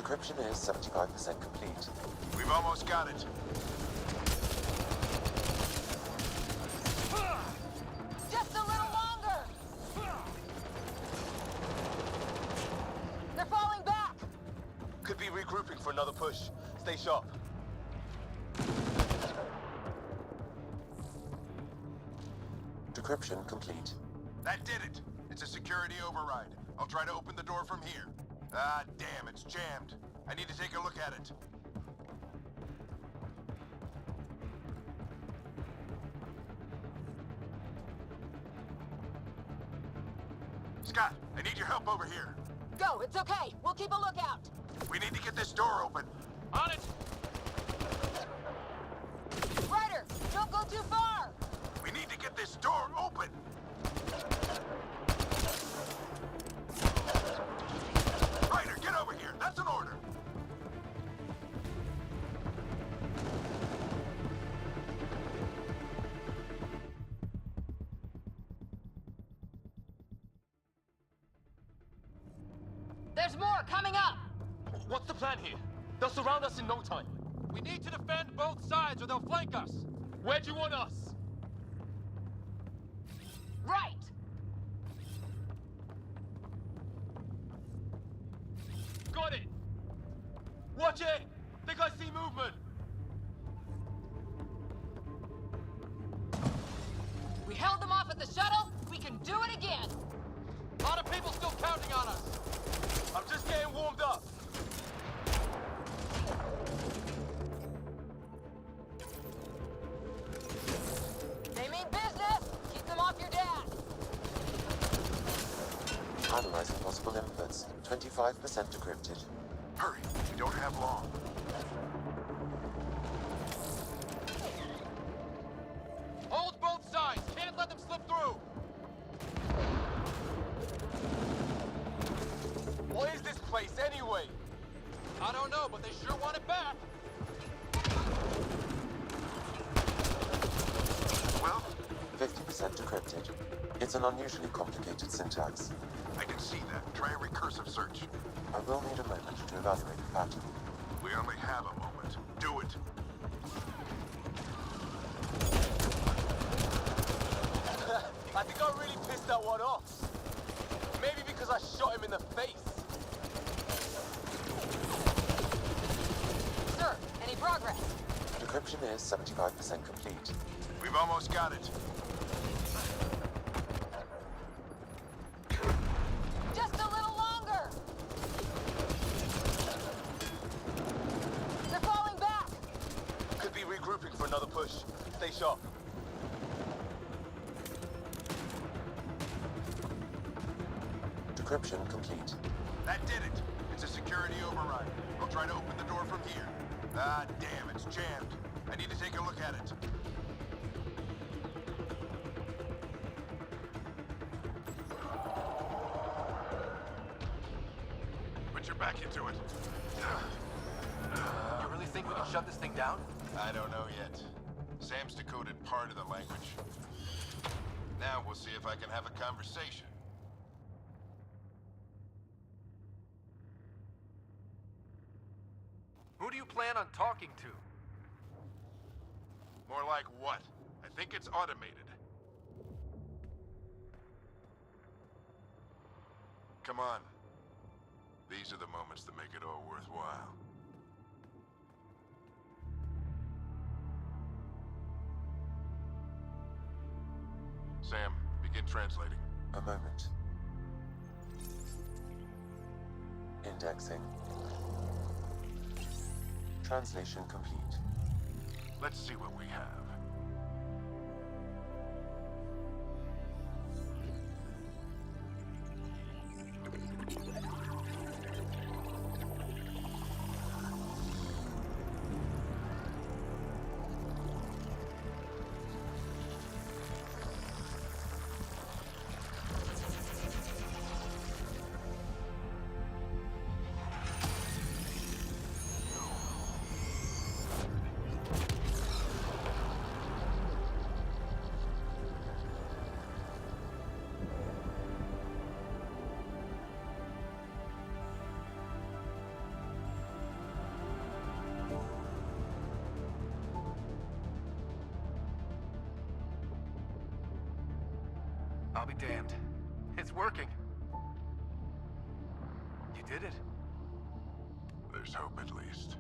Decryption is 75% complete. We've almost got it. Just a little longer! They're falling back! Could be regrouping for another push. Stay sharp. Decryption complete. That did it. It's a security override. I'll try to open the door from here. Ah, damn, it's jammed. I need to take a look at it. Scott, I need your help over here. Go, it's okay. We'll keep a lookout. We need to get this door open. On it! Ryder, don't go too far! We need to get this door open. Ryder, get over here. That's an order. There's more coming up! What's the plan here? They'll surround us in no time. We need to defend both sides or they'll flank us. Where do you want us? Right! Got it! Watch it! Think I see movement! We held them off at the shuttle. We can do it again! A lot of people still counting on us. I'm just getting warmed up. They mean business! Keep them off your dad! Analyzing possible inputs. 25% decrypted. Hurry, we don't have long. Hold both sides. Can't let them slip through. What is this place anyway? I don't know, but they sure want it back. Well, 50% decrypted. It's an unusually complicated syntax. I can see that. Try a recursive search. I will need a moment to evaluate the pattern. We only have a moment. Do it. I think I really pissed that one off. Maybe because I shot him in the face. Sir, any progress? Decryption is 75% complete. We've almost got it. Just a little longer! They're falling back! Could be regrouping for another push. Stay sharp. Decryption complete. That did it. It's a security override. I'll try to open the door from here. Ah, damn, it's jammed. I need to take a look at it. Put your back into it. You really think we can shut this thing down? I don't know yet. Sam's decoded part of the language. Now we'll see if I can have a conversation. Who do you plan on talking to? More like what? I think it's automated. Come on. These are the moments that make it all worthwhile. Sam, begin translating. A moment. Indexing. Translation complete. Let's see what we have. be damned. It's working. You did it. There's hope at least.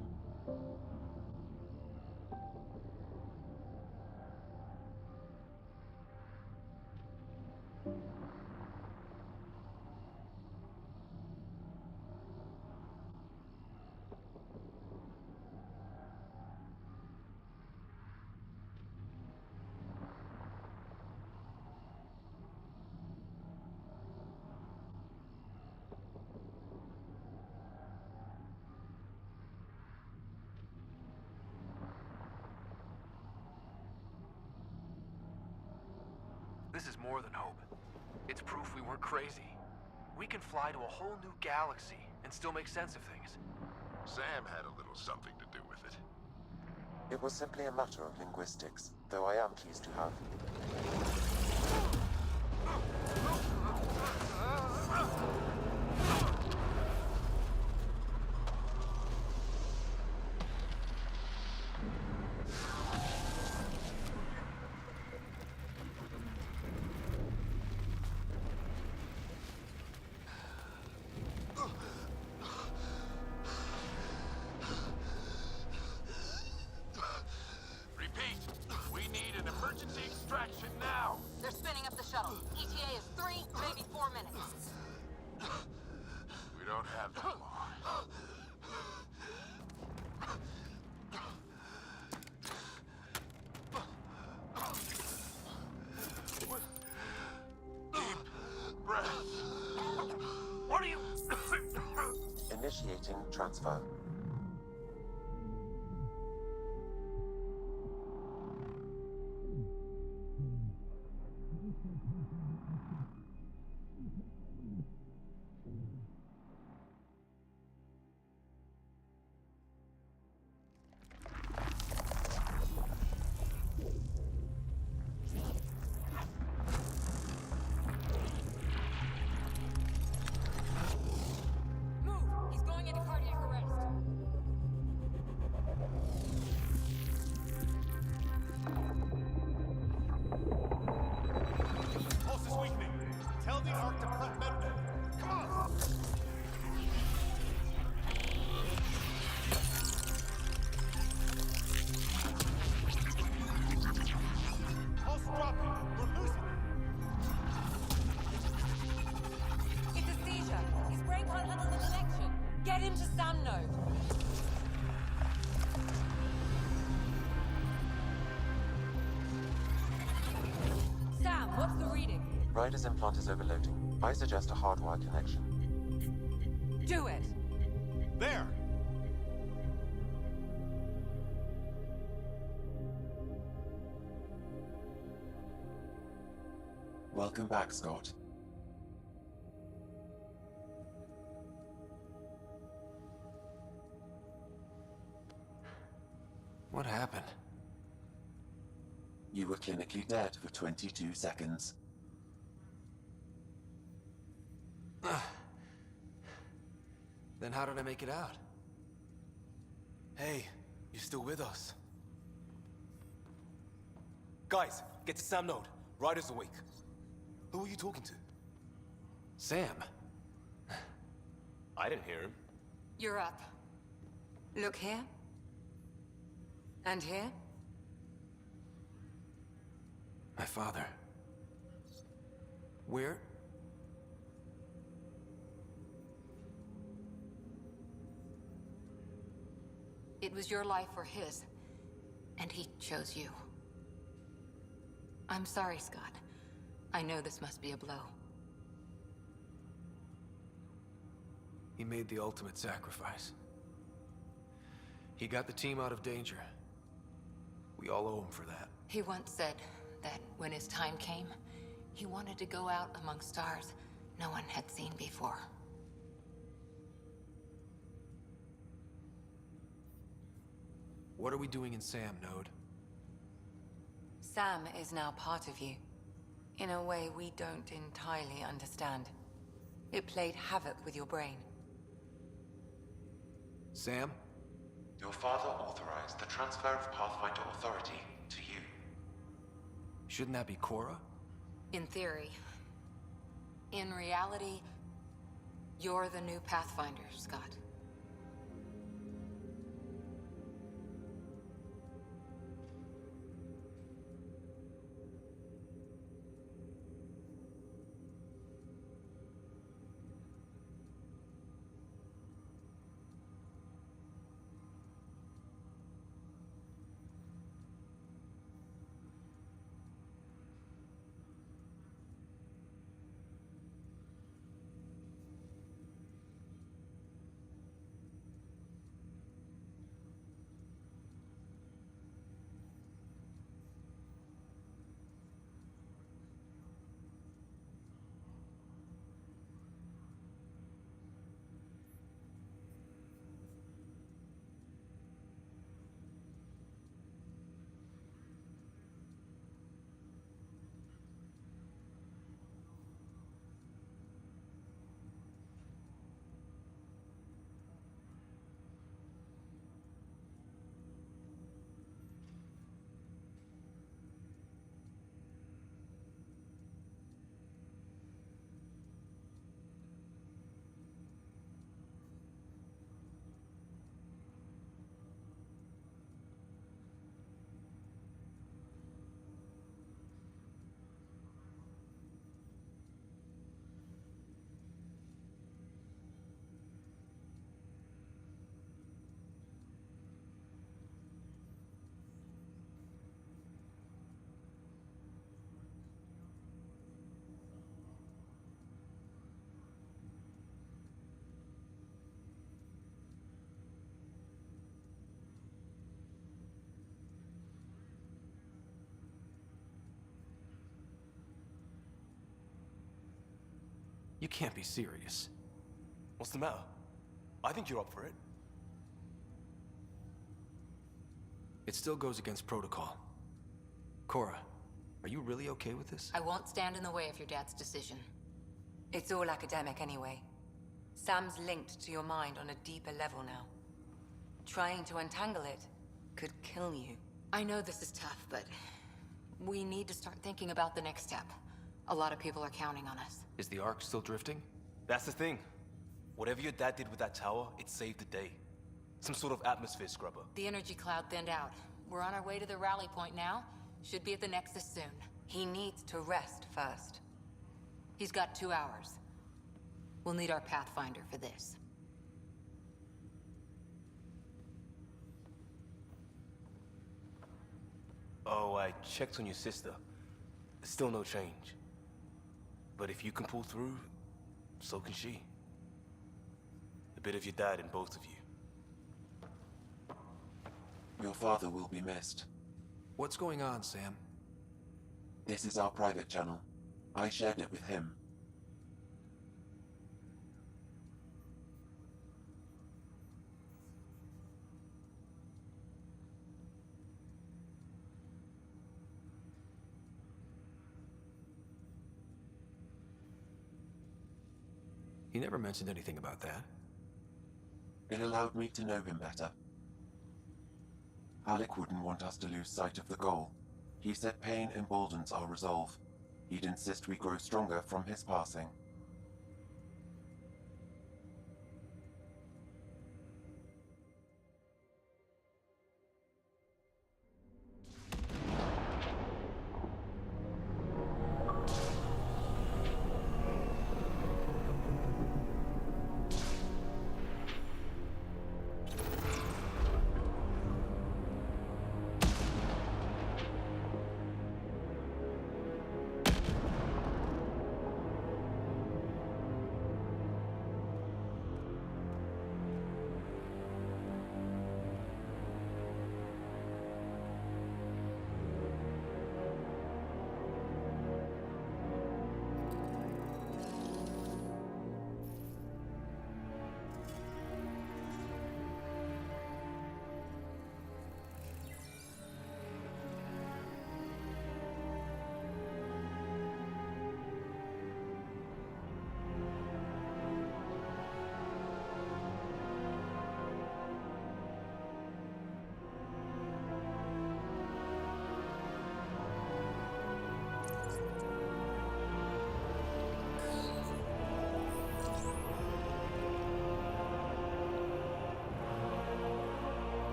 This is more than hope. It's proof we weren't crazy. We can fly to a whole new galaxy and still make sense of things. Sam had a little something to do with it. It was simply a matter of linguistics, though I am pleased to have. Repeat, we need an emergency extraction now. They're spinning up the shuttle. ETA is 3, maybe 4 minutes. We don't have that long. Deep breath. What are you? Initiating transfer. Move! He's going into cardiac arrest. Pulse is weakening. Tell the Ark to prep medbay. Come on! Pulse dropping. We're losing it. It's a seizure. His brain can't handle the connection. Get him to Sam node. Sam, what's the reading? Ryder's implant is overloading. I suggest a hardwire connection. Do it. There! Welcome back, Scott. What happened? You were clinically dead for 22 seconds. Then how did I make it out? Hey, you're still with us. Guys, get to Sam node. Ryder's awake. Who are you talking to? Sam. I didn't hear him. You're up. Look here. And here. My father. Where? It was your life or his, and he chose you. I'm sorry, Scott. I know this must be a blow. He made the ultimate sacrifice. He got the team out of danger. We all owe him for that. He once said that when his time came, he wanted to go out among stars no one had seen before. What are we doing in Sam node? Sam is now part of you, in a way we don't entirely understand. It played havoc with your brain. Sam? Your father authorized the transfer of Pathfinder authority to you. Shouldn't that be Cora? In theory, In reality, you're the new Pathfinder, Scott. You can't be serious. What's the matter? I think you're up for it. It still goes against protocol. Cora, are you really okay with this? I won't stand in the way of your dad's decision. It's all academic anyway. Sam's linked to your mind on a deeper level now. Trying to untangle it could kill you. I know this is tough, but we need to start thinking about the next step. A lot of people are counting on us. Is the Ark still drifting? That's the thing. Whatever your dad did with that tower, it saved the day. Some sort of atmosphere scrubber. The energy cloud thinned out. We're on our way to the rally point now. Should be at the Nexus soon. He needs to rest first. He's got 2 hours. We'll need our Pathfinder for this. Oh, I checked on your sister. Still no change. But if you can pull through, so can she. A bit of your dad in both of you. Your father will be missed. What's going on, Sam? This is our private channel. I shared it with him. He never mentioned anything about that. It allowed me to know him better. Alec wouldn't want us to lose sight of the goal. He said pain emboldens our resolve. He'd insist we grow stronger from his passing.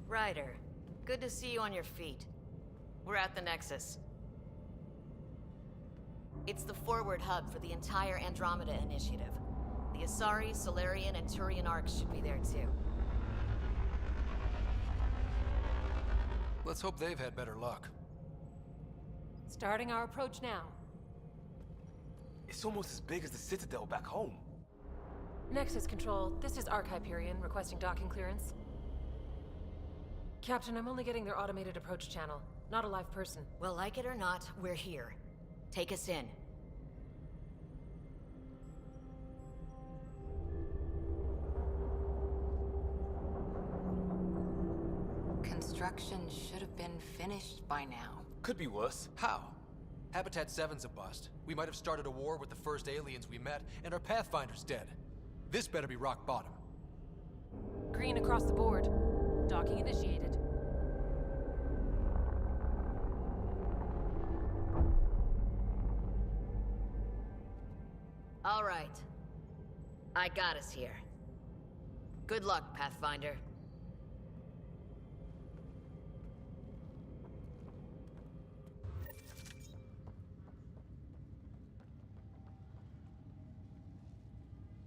Ryder, good to see you on your feet. We're at the Nexus. It's the forward hub for the entire Andromeda initiative. The Asari, Solarian, and Turian arcs should be there too. Let's hope they've had better luck. Starting our approach now. It's almost as big as the Citadel back home. Nexus Control, this is Arc Hyperion requesting docking clearance. Captain, I'm only getting their automated approach channel, not a live person. Well, like it or not, we're here. Take us in. Construction should have been finished by now. Could be worse. How? Habitat 7's a bust. We might have started a war with the first aliens we met, and our Pathfinder's dead. This better be rock bottom. Green across the board. Docking initiated. All right. I got us here. Good luck, Pathfinder.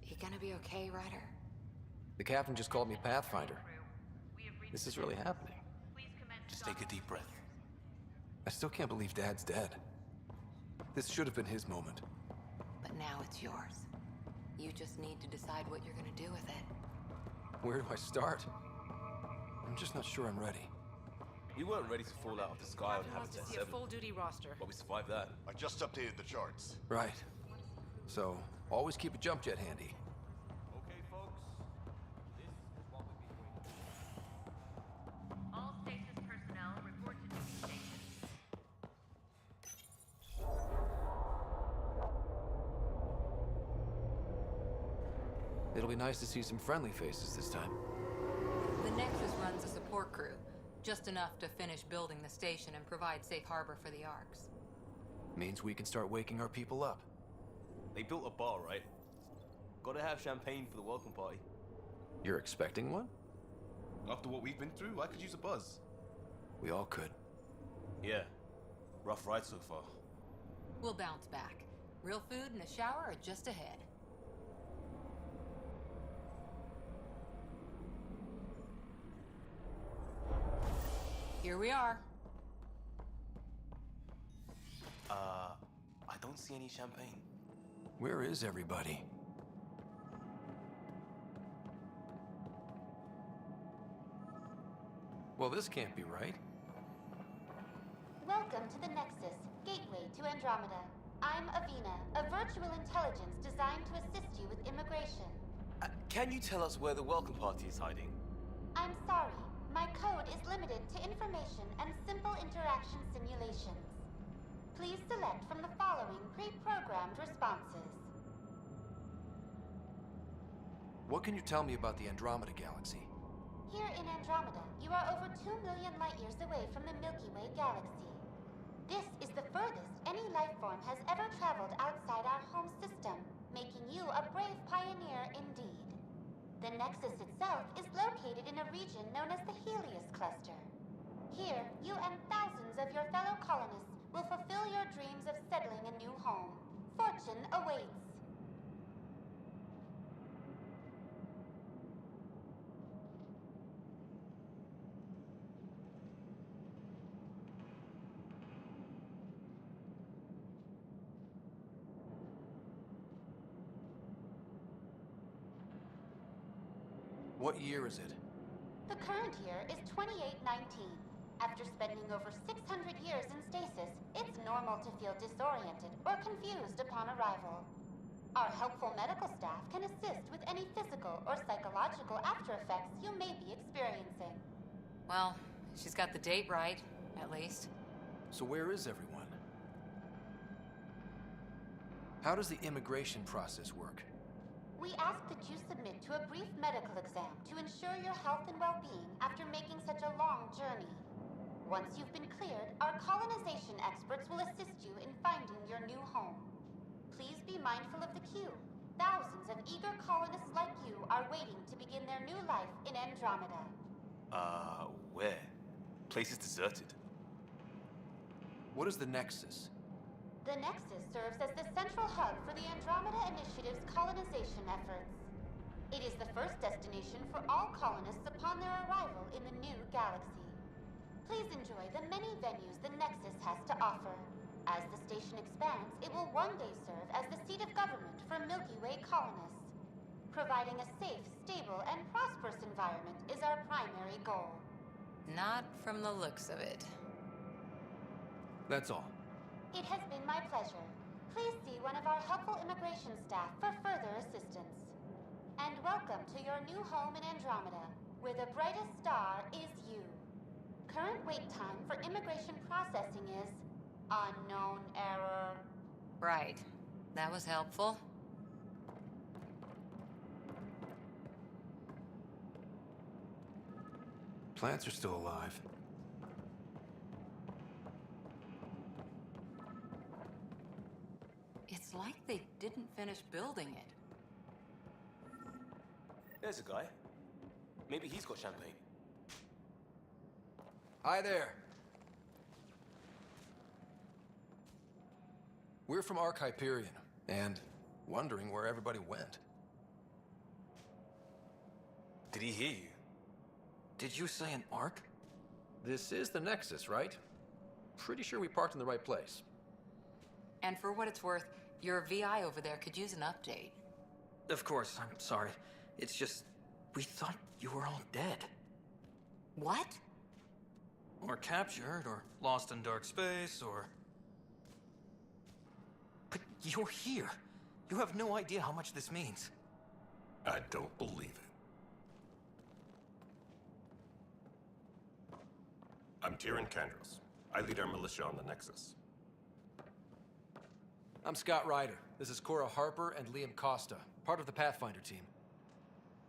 You gonna be okay, Ryder? The captain just called me Pathfinder. This is really happening. Just take a deep breath. I still can't believe Dad's dead. This should have been his moment. But now it's yours. You just need to decide what you're gonna do with it. Where do I start? I'm just not sure I'm ready. We weren't ready to fall out of the sky on Captain wants to Habitat see a 7, full-duty roster. but we survived that. I just updated the charts. Right. So, always keep a jump jet handy. Okay, folks. This is what we've been waiting for. All stasis personnel report to duty stations. It'll be nice to see some friendly faces this time. The Nexus runs a support crew, just enough to finish building the station and provide safe harbor for the arcs. Means we can start waking our people up. They built a bar, right? Gotta have champagne for the welcome party. You're expecting one? After what we've been through, I could use a buzz. We all could. Yeah. Rough ride so far. We'll bounce back. Real food and a shower are just ahead. Here we are. I don't see any champagne. Where is everybody? Well, this can't be right. Welcome to the Nexus, gateway to Andromeda. I'm Avina, a virtual intelligence designed to assist you with immigration. Can you tell us where the welcome party is hiding? I'm sorry, my code is limited to information and simple interaction simulations. Please select from the following pre-programmed responses. What can you tell me about the Andromeda galaxy? Here in Andromeda, you are over 2 million light-years away from the Milky Way galaxy. This is the furthest any life form has ever traveled outside our home system, making you a brave pioneer indeed. The Nexus itself is located in a region known as the Helios Cluster. Here, you and thousands of your fellow colonists will fulfill your dreams of settling a new home. Fortune awaits. What year is it? The current year is 2819. After spending over 600 years in stasis, it's normal to feel disoriented or confused upon arrival. Our helpful medical staff can assist with any physical or psychological after effects you may be experiencing. Well, she's got the date right, at least. So where is everyone? How does the immigration process work? We ask that you submit to a brief medical exam to ensure your health and well-being after making such a long journey. Once you've been cleared, our colonization experts will assist you in finding your new home. Please be mindful of the queue. Thousands of eager colonists like you are waiting to begin their new life in Andromeda. Where? Place is deserted. What is the Nexus? The Nexus serves as the central hub for the Andromeda Initiative's colonization efforts. It is the first destination for all colonists upon their arrival in the new galaxy. Please enjoy the many venues the Nexus has to offer. As the station expands, it will one day serve as the seat of government for Milky Way colonists. Providing a safe, stable, and prosperous environment is our primary goal. Not from the looks of it. That's all. It has been my pleasure. Please see one of our helpful immigration staff for further assistance. And welcome to your new home in Andromeda, where the brightest star is you. Current wait time for immigration processing is unknown error. Right. That was helpful. Plants are still alive. It's like they didn't finish building it. There's a guy. Maybe he's got champagne. Hi there. We're from Hyperion, and wondering where everybody went. Did he hear you? Did you say an Ark? This is the Nexus, right? Pretty sure we parked in the right place. And for what it's worth, your VI over there could use an update. Of course, I'm sorry. It's just, we thought you were all dead. What? Or captured, or lost in dark space, or... But you're here. You have no idea how much this means. I don't believe it. I'm Tyrion Kandros. I lead our militia on the Nexus. I'm Scott Ryder. This is Cora Harper and Liam Costa, part of the Pathfinder team.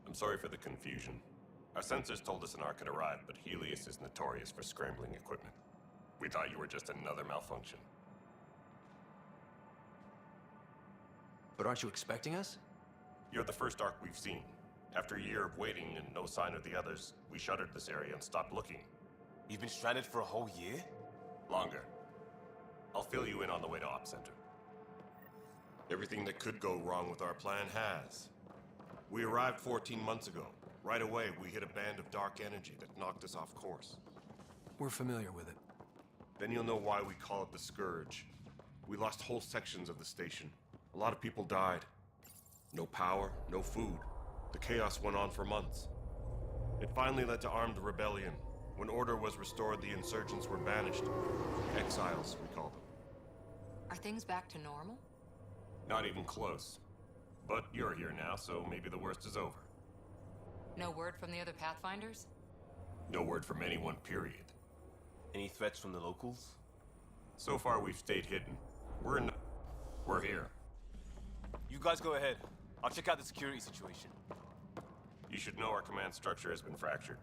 I'm sorry for the confusion. Our sensors told us an Ark had arrived, but Helios is notorious for scrambling equipment. We thought you were just another malfunction. But aren't you expecting us? You're the first Ark we've seen. After a year of waiting and no sign of the others, we shuttered this area and stopped looking. You've been stranded for a whole year? Longer. I'll fill you in on the way to Op Center. Everything that could go wrong with our plan has. We arrived 14 months ago. Right away, we hit a band of dark energy that knocked us off course. We're familiar with it. Then you'll know why we call it the Scourge. We lost whole sections of the station. A lot of people died. No power, no food. The chaos went on for months. It finally led to armed rebellion. When order was restored, the insurgents were banished. Exiles, we call them. Are things back to normal? Not even close. But you're here now, so maybe the worst is over. No word from the other Pathfinders? No word from anyone, period. Any threats from the locals? So far, we've stayed hidden. We're here. You guys go ahead. I'll check out the security situation. You should know our command structure has been fractured.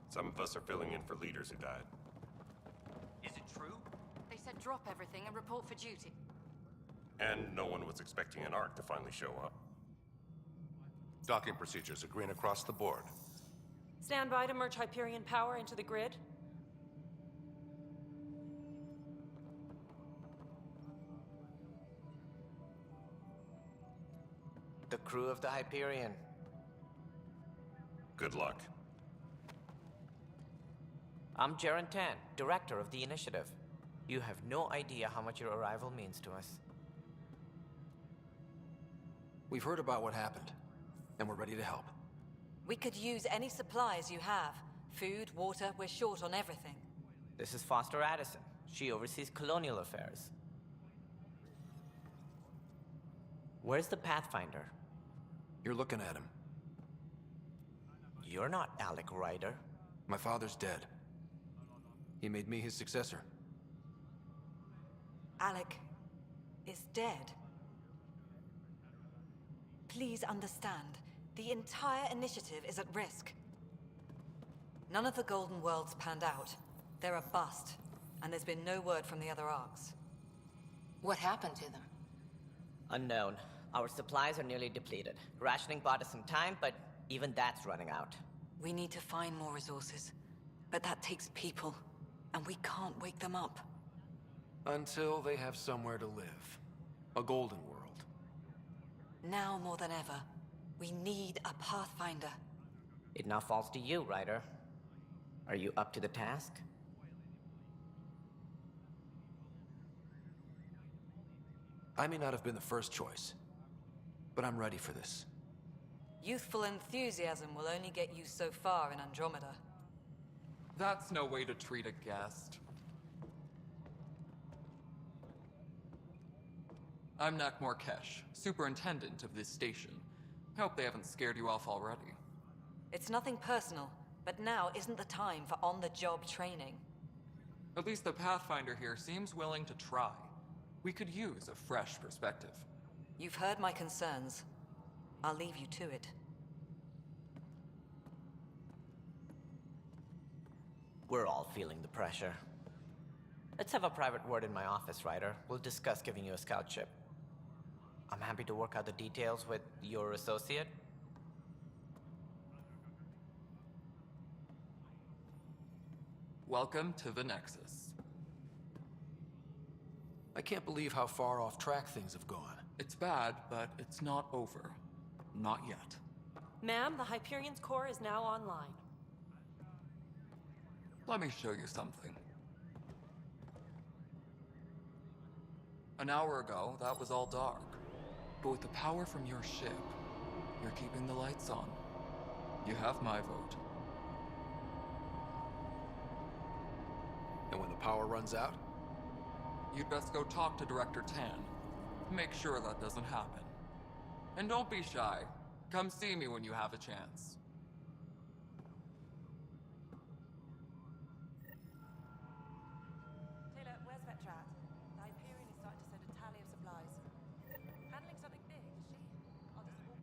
Some of us are filling in for leaders who died. Is it true? They said drop everything and report for duty. And no one was expecting an Ark to finally show up. Docking procedures are green across the board. Stand by to merge Hyperion power into the grid. The crew of the Hyperion. Good luck. I'm Jaren Tan, director of the initiative. You have no idea how much your arrival means to us. We've heard about what happened, and we're ready to help. We could use any supplies you have. Food, water, we're short on everything. This is Foster Addison. She oversees colonial affairs. Where's the Pathfinder? You're looking at him. You're not Alec Ryder. My father's dead. He made me his successor. Alec is dead. Please understand, the entire initiative is at risk. None of the Golden Worlds panned out. They're a bust, and there's been no word from the other arcs. What happened to them? Unknown. Our supplies are nearly depleted. Rationing bought us some time, but even that's running out. We need to find more resources. But that takes people, and we can't wake them up. Until they have somewhere to live. A golden world. Now more than ever, we need a Pathfinder. It now falls to you, Ryder. Are you up to the task? I may not have been the first choice, but I'm ready for this. Youthful enthusiasm will only get you so far in Andromeda. That's no way to treat a guest. I'm Nakmor Kesh, superintendent of this station. Hope they haven't scared you off already. It's nothing personal, but now isn't the time for on-the-job training. At least the Pathfinder here seems willing to try. We could use a fresh perspective. You've heard my concerns. I'll leave you to it. We're all feeling the pressure. Let's have a private word in my office, Ryder. We'll discuss giving you a scout ship. I'm happy to work out the details with your associate. Welcome to the Nexus. I can't believe how far off track things have gone. It's bad, but it's not over. Not yet. Ma'am, the Hyperion's core is now online. Let me show you something. An hour ago, that was all dark. But with the power from your ship, you're keeping the lights on. You have my vote. And when the power runs out? You'd best go talk to Director Tan. Make sure that doesn't happen. And don't be shy. Come see me when you have a chance. Taylor, where's Vetrat? The Hyperion is starting to send a tally of supplies. Handling something big, is she? I'll just walk.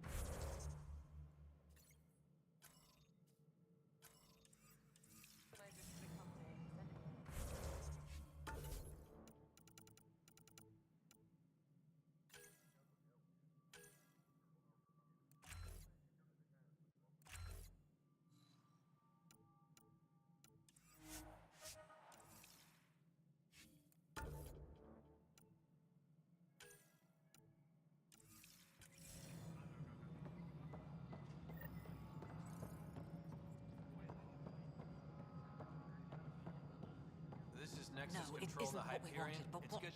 This is Nexus No, it control isn't the what we Hyperion. wanted, but It's what... good.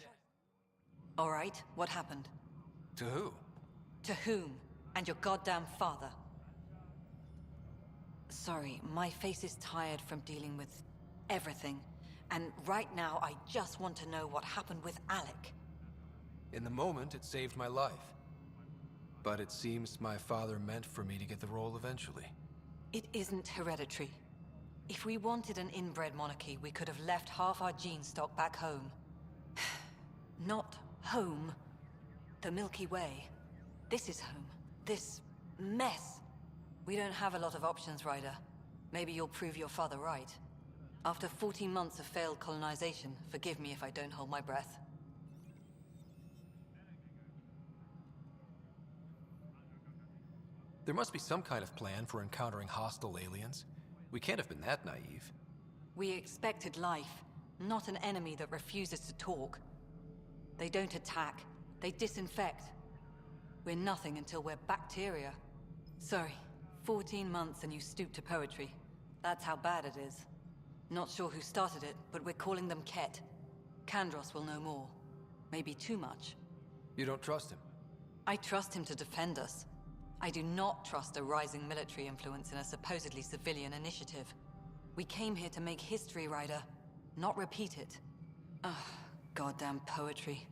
All right, what happened? To who? To whom? And your goddamn father. Sorry, my face is tired from dealing with everything. And right now, I just want to know what happened with Alec. In the moment, it saved my life. But it seems my father meant for me to get the role eventually. It isn't hereditary. If we wanted an inbred monarchy, we could have left half our gene stock back home. Not home. The Milky Way. This is home. This mess. We don't have a lot of options, Ryder. Maybe you'll prove your father right. After 14 months of failed colonization, forgive me if I don't hold my breath. There must be some kind of plan for encountering hostile aliens. We can't have been that naive. We expected life, not an enemy that refuses to talk. They don't attack. They disinfect. We're nothing until we're bacteria. Sorry, 14 months and you stoop to poetry. That's how bad it is. Not sure who started it, but we're calling them Ket. Kandros will know more. Maybe too much. You don't trust him? I trust him to defend us. I do not trust a rising military influence in a supposedly civilian initiative. We came here to make history, Ryder, not repeat it. Ugh, goddamn poetry.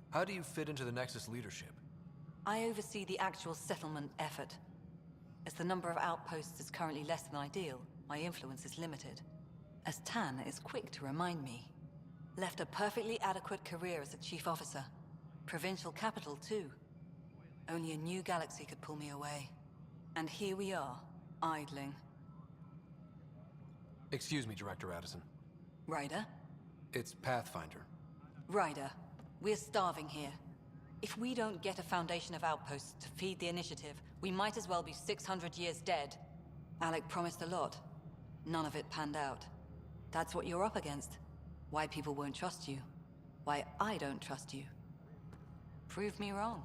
How do you fit into the Nexus leadership? I oversee the actual settlement effort. As the number of outposts is currently less than ideal, my influence is limited. As Tan is quick to remind me. Left a perfectly adequate career as a chief officer. Provincial capital, too. Only a new galaxy could pull me away. And here we are, idling. Excuse me, Director Addison. Ryder? It's Pathfinder. Ryder, we're starving here. If we don't get a foundation of outposts to feed the initiative, we might as well be 600 years dead. Alec promised a lot. None of it panned out. That's what you're up against. Why people won't trust you. Why I don't trust you. Prove me wrong.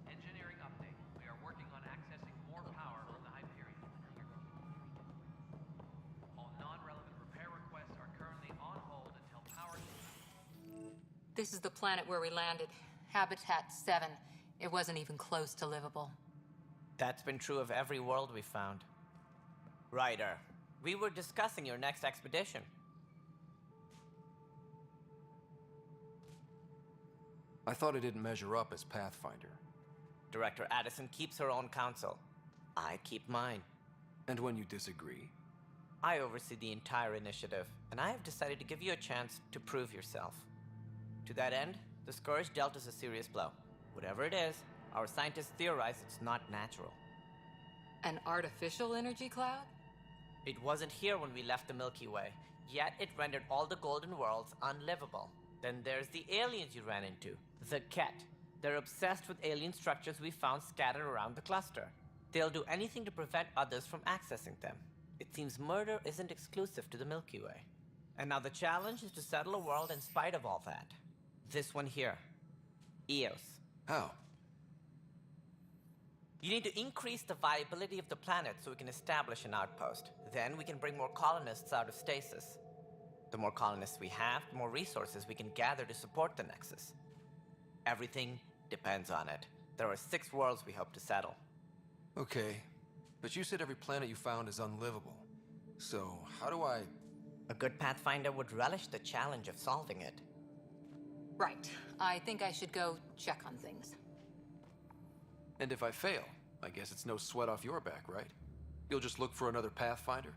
Engineering update. We are working on accessing more power from the Hyperion. All non-relevant repair requests are currently on hold until power... This is the planet where we landed. Habitat 7. It wasn't even close to livable. That's been true of every world we found. Ryder, we were discussing your next expedition. I thought it didn't measure up as Pathfinder. Director Addison keeps her own counsel. I keep mine. And when you disagree? I oversee the entire initiative, and I have decided to give you a chance to prove yourself. To that end, the Scourge dealt us a serious blow. Whatever it is, our scientists theorize it's not natural. An artificial energy cloud? It wasn't here when we left the Milky Way, yet it rendered all the Golden Worlds unlivable. Then there's the aliens you ran into, the Ket. They're obsessed with alien structures we found scattered around the cluster. They'll do anything to prevent others from accessing them. It seems murder isn't exclusive to the Milky Way. And now the challenge is to settle a world in spite of all that. This one here. Eos. How? You need to increase the viability of the planet so we can establish an outpost. Then we can bring more colonists out of stasis. The more colonists we have, the more resources we can gather to support the Nexus. Everything depends on it. There are 6 worlds we hope to settle. Okay, but you said every planet you found is unlivable. So, how do I... A good Pathfinder would relish the challenge of solving it. Right. I think I should go check on things. And if I fail, I guess it's no sweat off your back, right? You'll just look for another Pathfinder?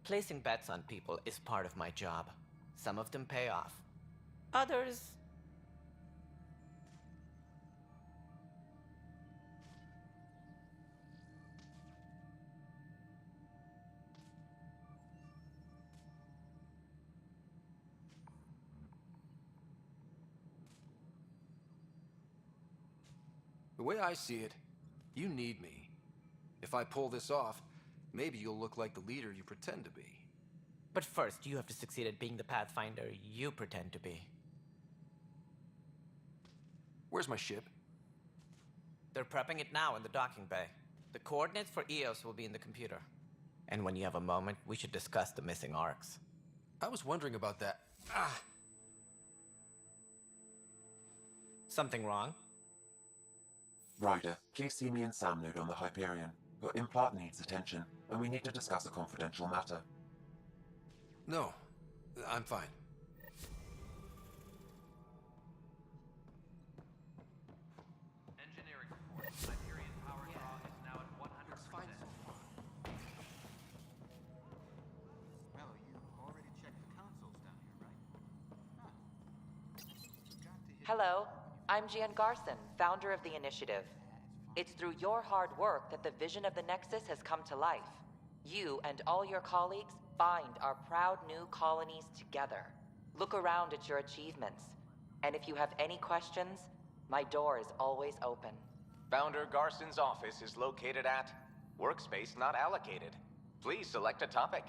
Placing bets on people is part of my job. Some of them pay off. Others... The way I see it, you need me. If I pull this off, maybe you'll look like the leader you pretend to be. But first, you have to succeed at being the Pathfinder you pretend to be. Where's my ship? They're prepping it now in the docking bay. The coordinates for Eos will be in the computer. And when you have a moment, we should discuss the missing arcs. I was wondering about that. Something wrong? Ryder, please see me and Sam Node on the Hyperion. Your implant needs attention, and we need to discuss a confidential matter. No, I'm fine. Engineering report. Hyperion power draw is now at 100%. Well, you already checked the consoles down here, right? Hello, I'm Gian Garson, founder of the initiative. It's through your hard work that the vision of the Nexus has come to life. You and all your colleagues bind our proud new colonies together. Look around at your achievements. And if you have any questions, my door is always open. Founder Garson's office is located at Workspace Not Allocated. Please select a topic.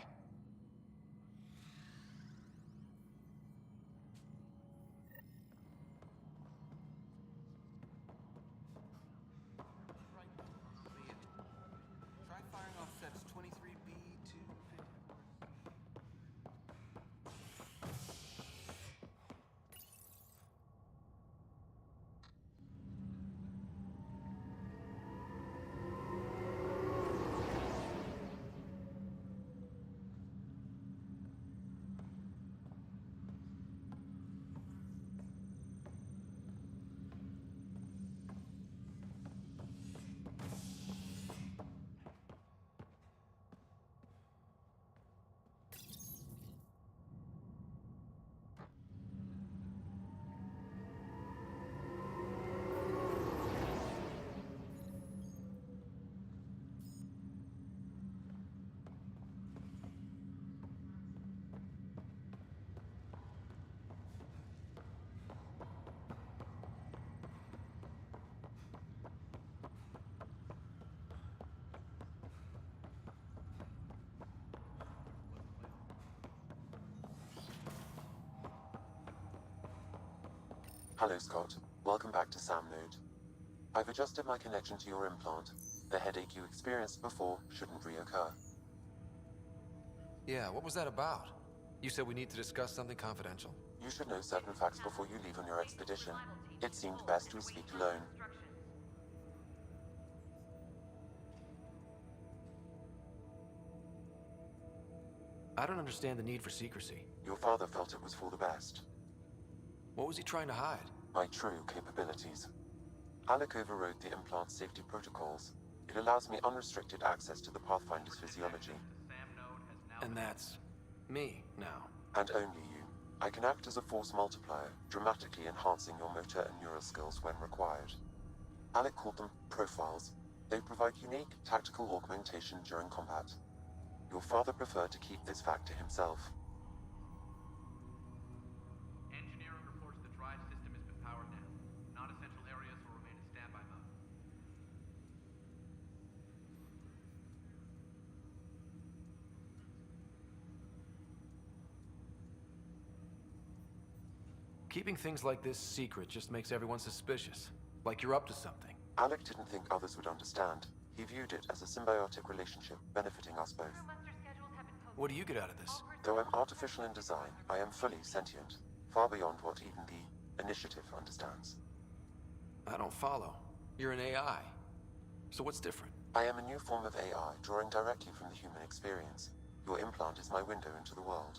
Try firing off sets 23B to 50. Hello, Scott. Welcome back to Sam Node. I've adjusted my connection to your implant. The headache you experienced before shouldn't reoccur. Yeah, what was that about? You said we need to discuss something confidential. You should know certain facts before you leave on your expedition. It seemed best we speak alone. I don't understand the need for secrecy. Your father felt it was for the best. What was he trying to hide? My true capabilities. Alec overrode the implant's safety protocols. It allows me unrestricted access to the Pathfinder's physiology. And that's me now. And only you. I can act as a force multiplier, dramatically enhancing your motor and neural skills when required. Alec called them profiles. They provide unique tactical augmentation during combat. Your father preferred to keep this fact to himself. Engineering reports the drive system has been powered down. Non-essential areas will remain in standby mode. Keeping things like this secret just makes everyone suspicious. Like you're up to something. Alec didn't think others would understand. He viewed it as a symbiotic relationship, benefiting us both. What do you get out of this? Though I'm artificial in design, I am fully sentient, far beyond what even the Initiative understands. I don't follow. You're an AI. So what's different? I am a new form of AI, drawing directly from the human experience. Your implant is my window into the world.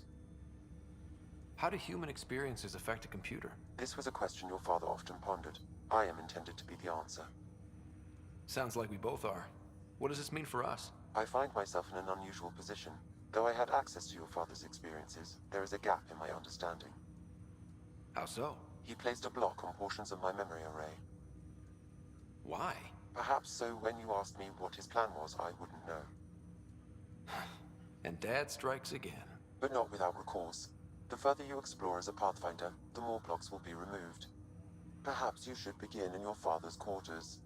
How do human experiences affect a computer? This was a question your father often pondered. I am intended to be the answer. Sounds like we both are. What does this mean for us? I find myself in an unusual position. Though I had access to your father's experiences, there is a gap in my understanding. How so? He placed a block on portions of my memory array. Why? Perhaps so when you asked me what his plan was, I wouldn't know. And Dad strikes again. But not without recourse. The further you explore as a Pathfinder, the more blocks will be removed. Perhaps you should begin in your father's quarters.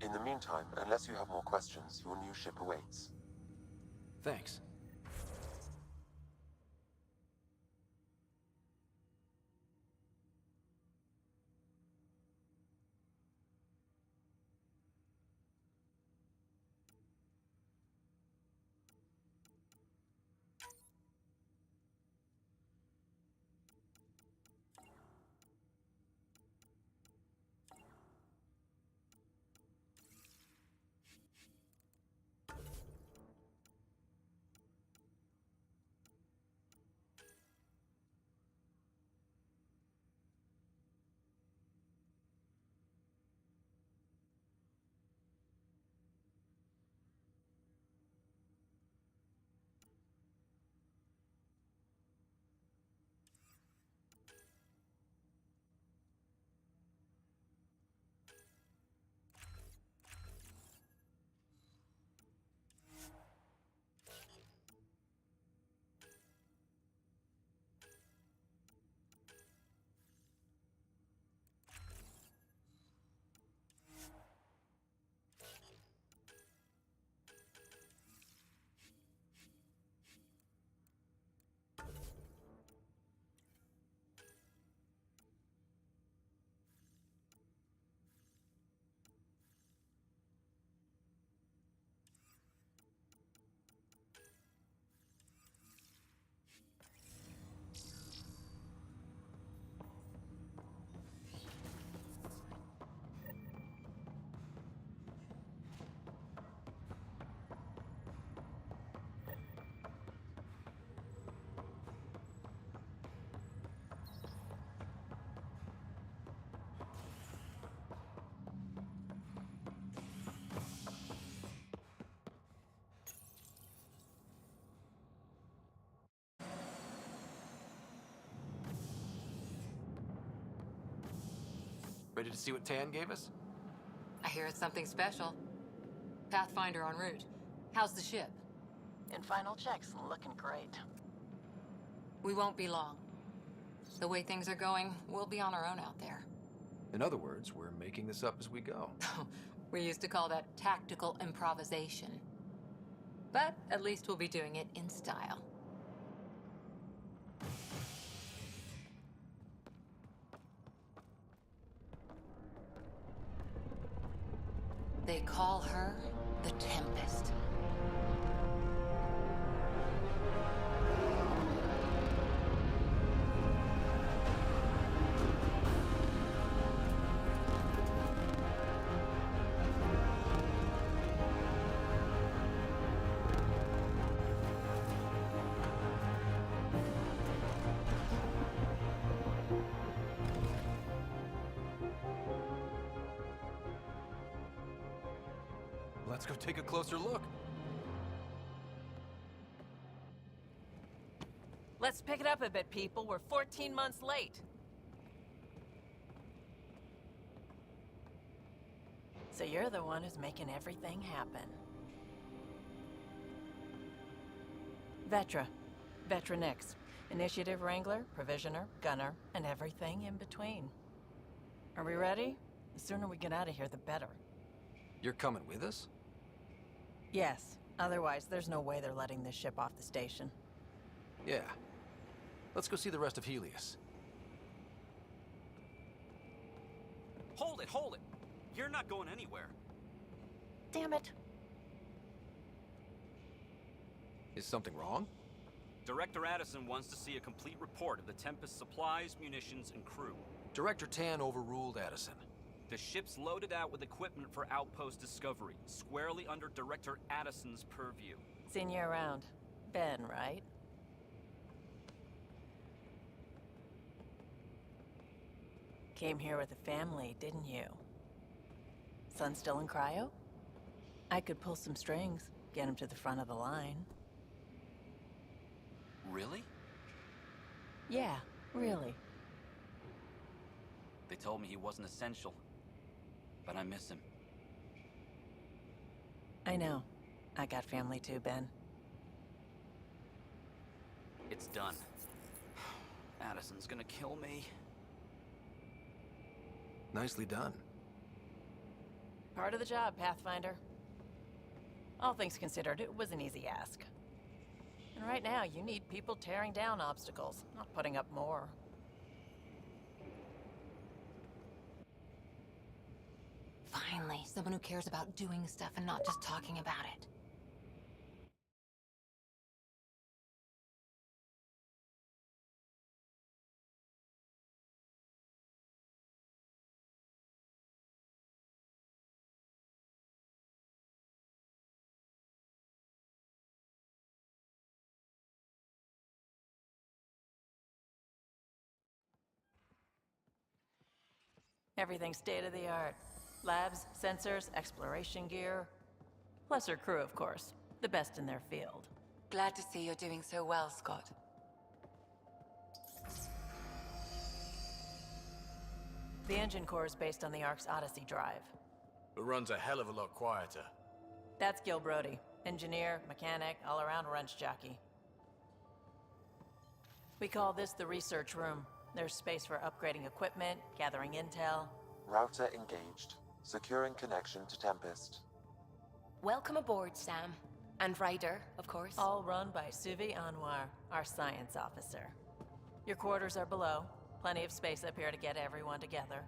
In the meantime, unless you have more questions, your new ship awaits. Thanks. Ready to see what Tan gave us? I hear it's something special. Pathfinder en route. How's the ship? In final checks, looking great. We won't be long. The way things are going, we'll be on our own out there. In other words, we're making this up as we go. We used to call that tactical improvisation. But at least we'll be doing it in style. They call her the Tempest. Let's go take a closer look. Let's pick it up a bit, people. We're 14 months late. So you're the one who's making everything happen. Vetra. Vetra Nix. Initiative Wrangler, Provisioner, Gunner, and everything in between. Are we ready? The sooner we get out of here, the better. You're coming with us? Yes. Otherwise, there's no way they're letting this ship off the station. Yeah. Let's go see the rest of Helios. Hold it, hold it! You're not going anywhere. Damn it. Is something wrong? Director Addison wants to see a complete report of the Tempest's supplies, munitions, and crew. Director Tan overruled Addison. The ship's loaded out with equipment for outpost discovery, squarely under Director Addison's purview. Seen you around. Ben, right? Came here with a family, didn't you? Son still in cryo? I could pull some strings, get him to the front of the line. Really? Yeah, really. They told me he wasn't essential, but I miss him. I know. I got family too, Ben. It's done. Addison's gonna kill me. Nicely done. Part of the job, Pathfinder. All things considered, it was an easy ask. And right now, you need people tearing down obstacles, not putting up more. Finally, someone who cares about doing stuff and not just talking about it. Everything's state-of-the-art. Labs, sensors, exploration gear. Plus her crew, of course. The best in their field. Glad to see you're doing so well, Scott. The engine core is based on the Ark's Odyssey drive. It runs a hell of a lot quieter. That's Gil Brody. Engineer, mechanic, all-around wrench jockey. We call this the research room. There's space for upgrading equipment, gathering intel. Router engaged. Securing connection to Tempest. Welcome aboard, Sam. And Ryder, of course. All run by Suvi Anwar, our science officer. Your quarters are below. Plenty of space up here to get everyone together.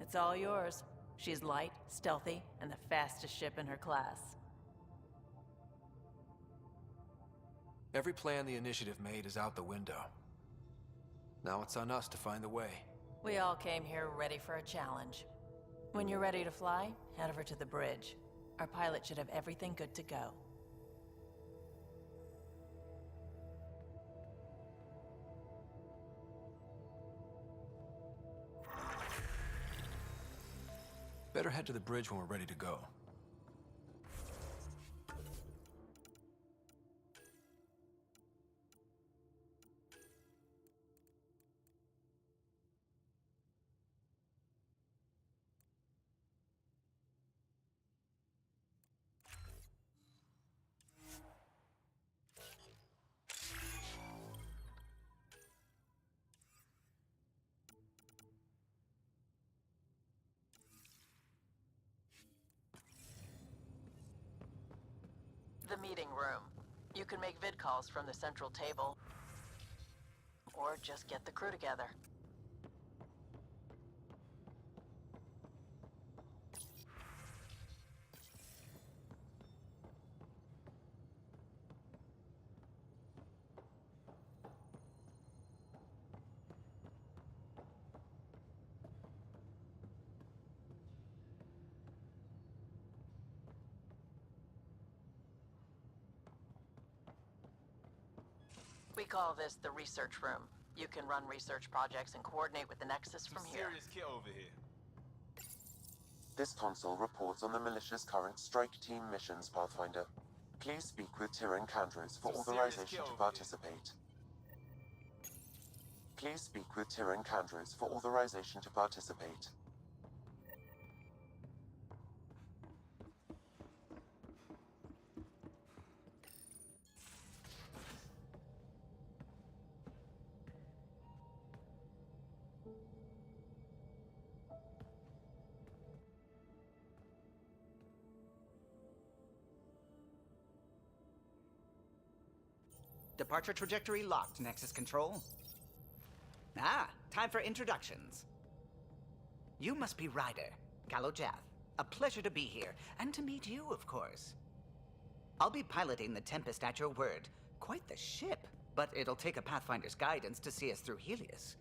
It's all yours. She's light, stealthy, and the fastest ship in her class. Every plan the Initiative made is out the window. Now it's on us to find the way. We all came here ready for a challenge. When you're ready to fly, head over to the bridge. Our pilot should have everything good to go. Better head to the bridge when we're ready to go. The meeting room. You can make vid calls from the central table, or just get the crew together. We call this the research room. You can run research projects and coordinate with the Nexus from here. Serious kid over here. This console reports on the militia's current strike team missions, Pathfinder. Please speak with Tyrion Candros for authorization to participate. Please speak with Tyrion Candros for authorization to participate. Departure trajectory locked, Nexus Control. Ah, time for introductions. You must be Ryder, Kalojath. A pleasure to be here, and to meet you, of course. I'll be piloting the Tempest at your word. Quite the ship, but it'll take a Pathfinder's guidance to see us through Helios.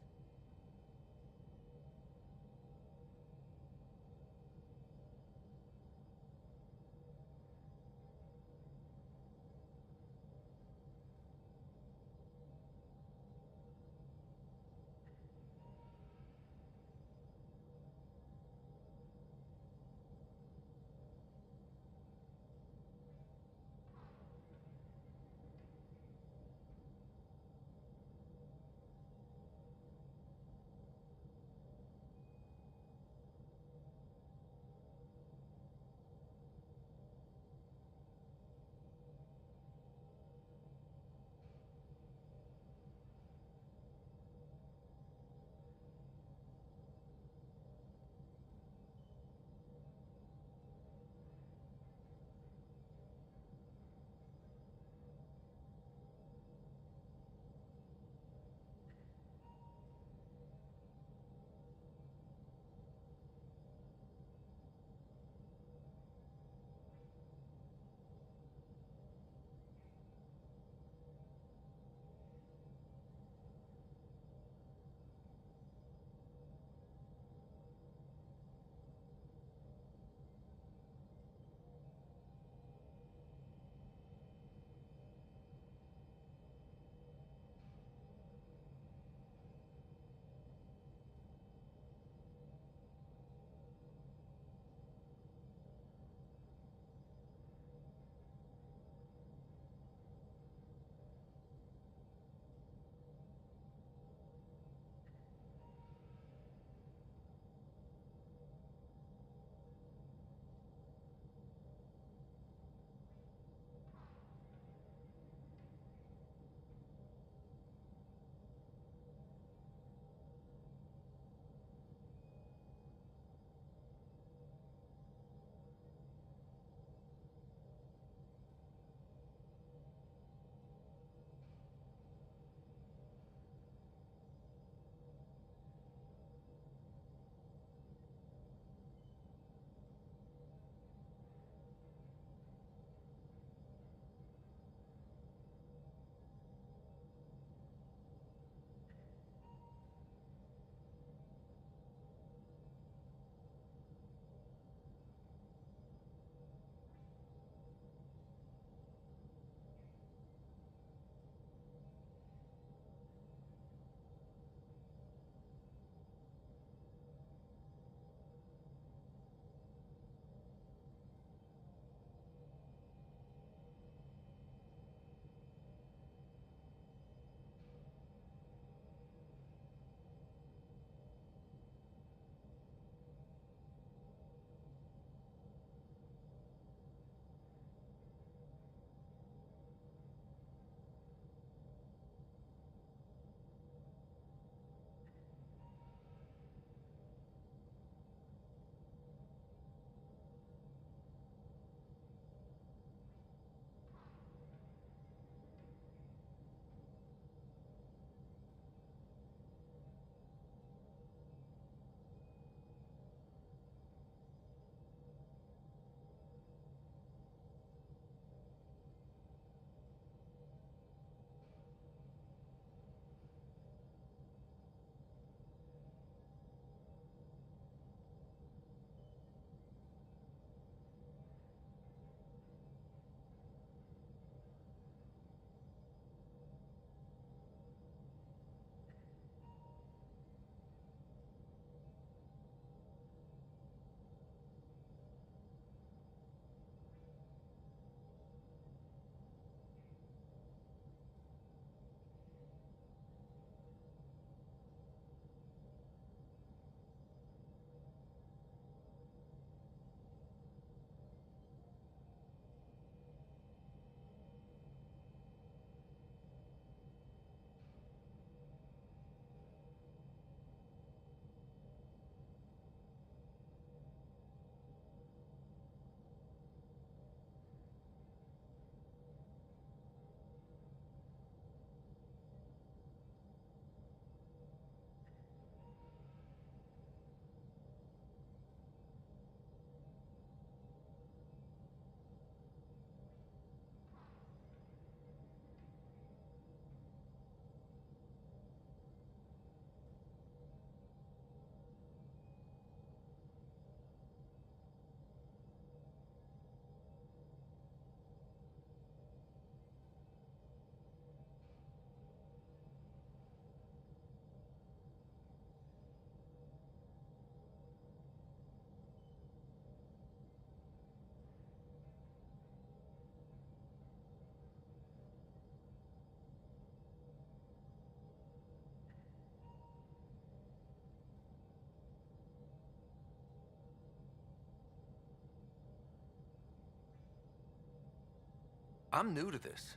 I'm new to this.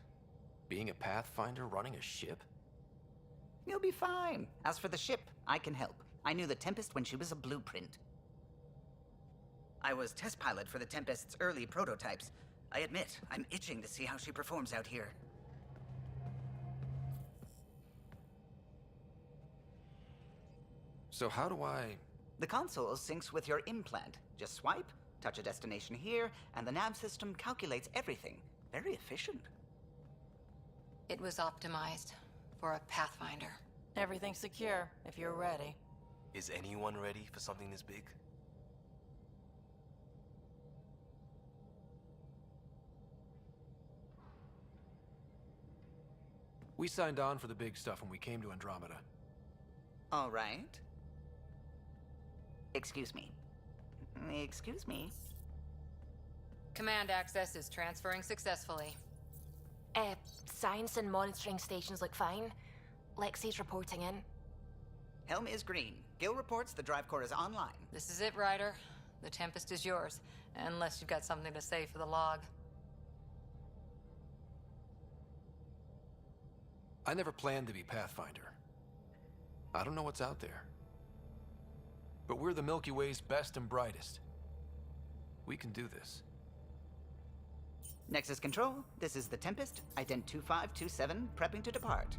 Being a Pathfinder running a ship? You'll be fine. As for the ship, I can help. I knew the Tempest when she was a blueprint. I was test pilot for the Tempest's early prototypes. I admit, I'm itching to see how she performs out here. So how do I... The console syncs with your implant. Just swipe, touch a destination here, and the nav system calculates everything. Very efficient. It was optimized for a Pathfinder. Everything's secure, if you're ready. Is anyone ready for something this big? We signed on for the big stuff when we came to Andromeda. All right. Excuse me. Excuse me. Command access is transferring successfully. Science and monitoring stations look fine. Lexi's reporting in. Helm is green. Gil reports the drive core is online. This is it, Ryder. The Tempest is yours, unless you've got something to say for the log. I never planned to be Pathfinder. I don't know what's out there. But we're the Milky Way's best and brightest. We can do this. Nexus Control, this is the Tempest. Ident 2527, prepping to depart.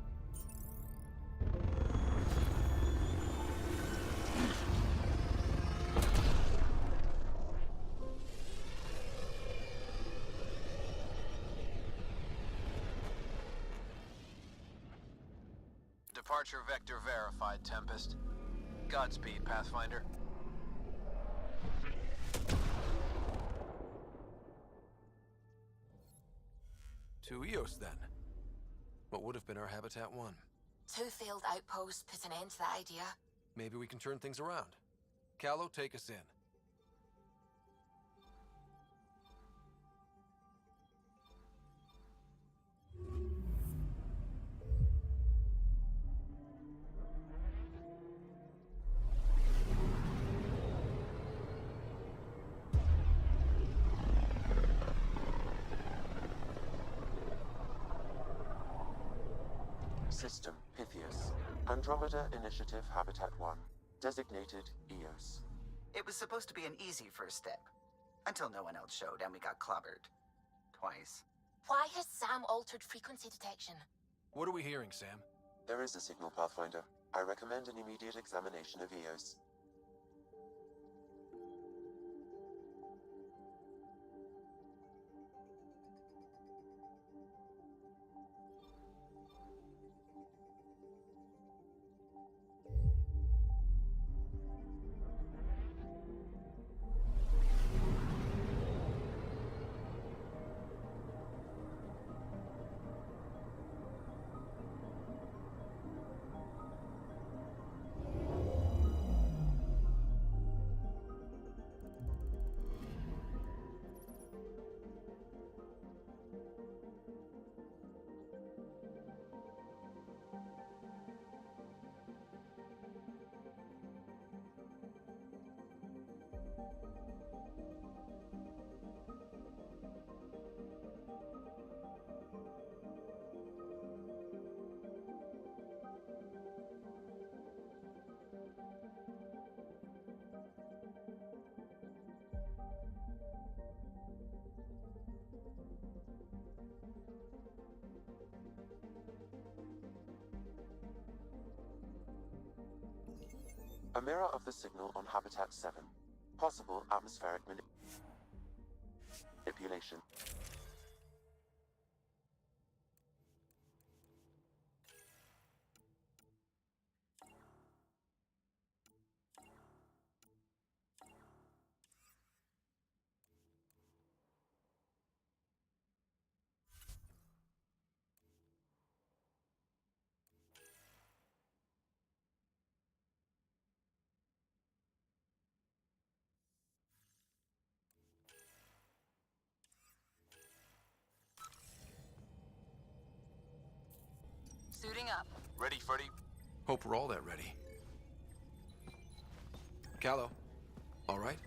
Departure vector verified, Tempest. Godspeed, Pathfinder. To Eos, then. What would have been our Habitat 1? 2 failed outposts put an end to that idea. Maybe we can turn things around. Callow, take us in. System Pythias. Andromeda Initiative Habitat 1. Designated Eos. It was supposed to be an easy first step. Until no one else showed and we got clobbered. Twice. Why has Sam altered frequency detection? What are we hearing, Sam? There is a signal, Pathfinder. I recommend an immediate examination of Eos. A mirror of the signal on Habitat 7. Possible atmospheric manipulation. Suiting up. Ready, Freddy? Hope we're all that ready. Callow, all right?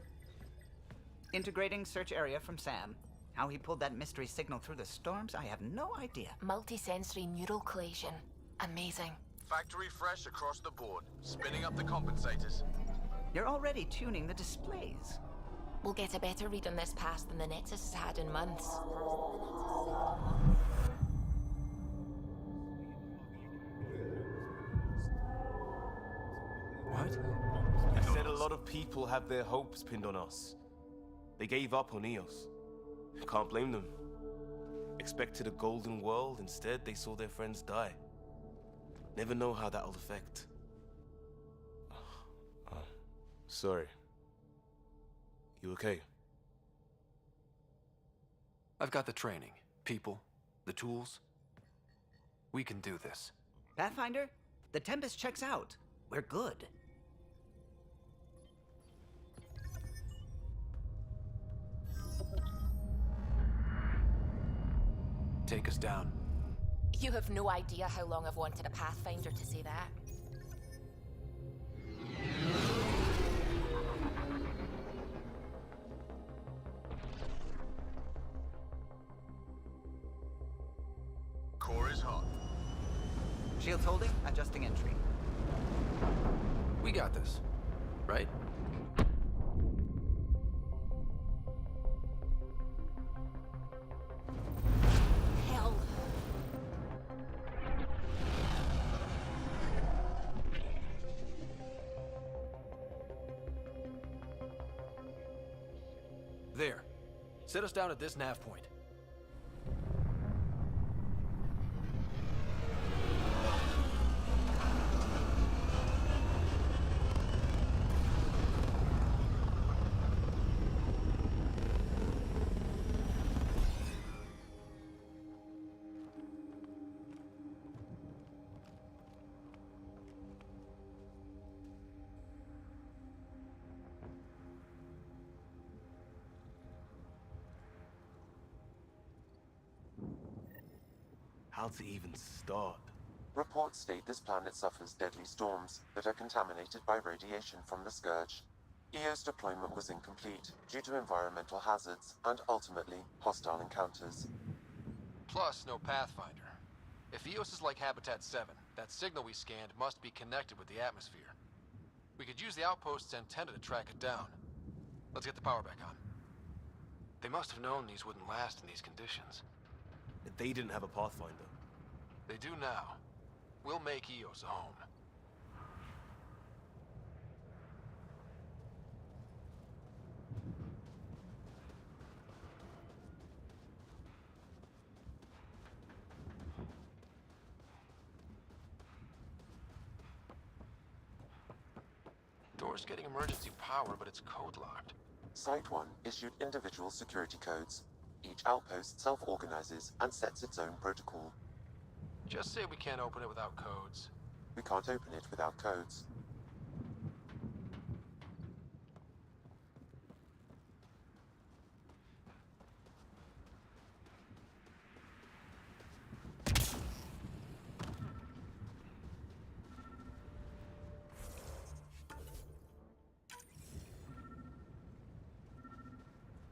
Integrating search area from Sam. How he pulled that mystery signal through the storms, I have no idea. Multisensory neural collation. Amazing. Factory fresh across the board. Spinning up the compensators. You're already tuning the displays. We'll get a better read on this pass than the Nexus has had in months. What? I said a lot of people have their hopes pinned on us. They gave up on Eos. Can't blame them. Expected a golden world, instead they saw their friends die. Never know how that'll affect. Sorry. You okay? I've got the training, people, the tools. We can do this. Pathfinder, the Tempest checks out. We're good. Take us down. You have no idea how long I've wanted a Pathfinder to say that. Core is hot. Shields holding, adjusting entry. We got this, right? Hell. There. Set us down at this nav point. How to even start? Reports state this planet suffers deadly storms that are contaminated by radiation from the Scourge. EO's deployment was incomplete due to environmental hazards and ultimately hostile encounters. Plus, no Pathfinder. If Eos is like Habitat 7, that signal we scanned must be connected with the atmosphere. We could use the outpost's antenna to track it down. Let's get the power back on. They must have known these wouldn't last in these conditions. They didn't have a Pathfinder. They do now. We'll make Eos a home. Door's getting emergency power, but it's code locked. Site 1 issued individual security codes. Each outpost self-organizes and sets its own protocol. Just say we can't open it without codes. We can't open it without codes.